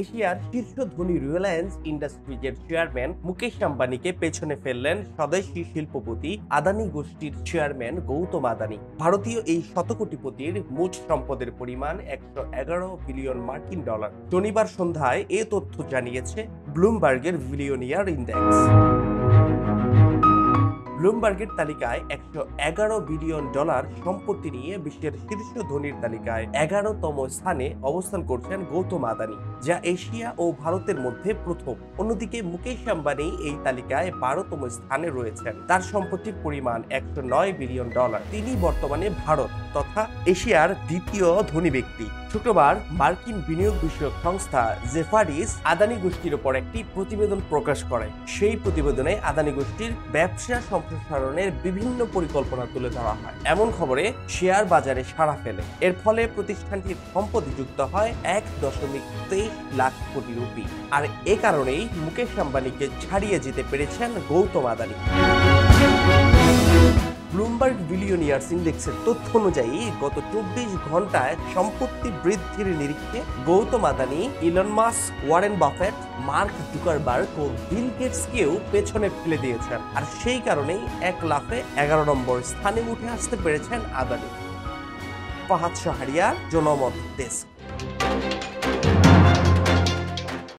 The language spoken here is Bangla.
এশিয়ার শীর্ষ ধনী রিলায়েন্স ইন্ডাস্ট্রিজের চেয়ারম্যান মুকেশ আম্বানিকে পেছনে ফেললেন স্বদেশী শিল্পপতি আদানি গোষ্ঠীর চেয়ারম্যান গৌতম আদানি। ভারতীয় এই শতকোটিপতির মোট সম্পদের পরিমাণ 111 বিলিয়ন মার্কিন ডলার। শনিবার সন্ধ্যায় এ তথ্য জানিয়েছে ব্লুমবার্গের বিলিয়নিয়ার ইন্ডেক্স। ব্লুমবার্গের তালিকায় 111 বিলিয়ন ডলার সম্পত্তি নিয়ে বিশ্বের শীর্ষ ধনীর তালিকায় 11তম স্থানে অবস্থান করছেন গৌতম আদানি, যা এশিয়া ও ভারতের মধ্যে প্রথম। অন্যদিকে মুকেশ আম্বানি এই তালিকায় 12তম স্থানে রয়েছেন। তার সম্পত্তির পরিমাণ 109 বিলিয়ন ডলার। তিনি বর্তমানে ভারত তথা এশিয়ার দ্বিতীয় ধনী ব্যক্তি। শুক্রবার মার্কিন বিনিয়োগ বিষয়ক সংস্থা জেফারিস আদানি গোষ্ঠীর উপর একটি প্রতিবেদন প্রকাশ করে। সেই প্রতিবেদনে আদানি গোষ্ঠীর ব্যবসা সম্প্রসারণের বিভিন্ন পরিকল্পনা তুলে ধরা হয়। এমন খবরে শেয়ার বাজারে সাড়া ফেলে। এর ফলে প্রতিষ্ঠানটির সম্পত্তি যুক্ত হয় 1.23 লাখ কোটি রুপি। আর এ কারণেই মুকেশ আম্বানিকে ছাড়িয়ে যেতে পেরেছেন গৌতম আদানি। ব্লুমবার্গ বিলিয়নিয়ার্স ইন্ডেক্সের তথ্য অনুযায়ী গত 24 ঘন্টায় সম্পত্তি বৃদ্ধির নিরিখে Gautam Adani, Elon Musk, Warren Buffett, Mark Zuckerberg ও বিল গেটসকেও পেছনে ফেলে দিয়েছেন। আর সেই কারণেই এক লাফে 11 নম্বর স্থানে উঠে আসতে পেরেছেন আদানি। ফাহাদ শাহরিয়ার, জনমত ডেস্ক।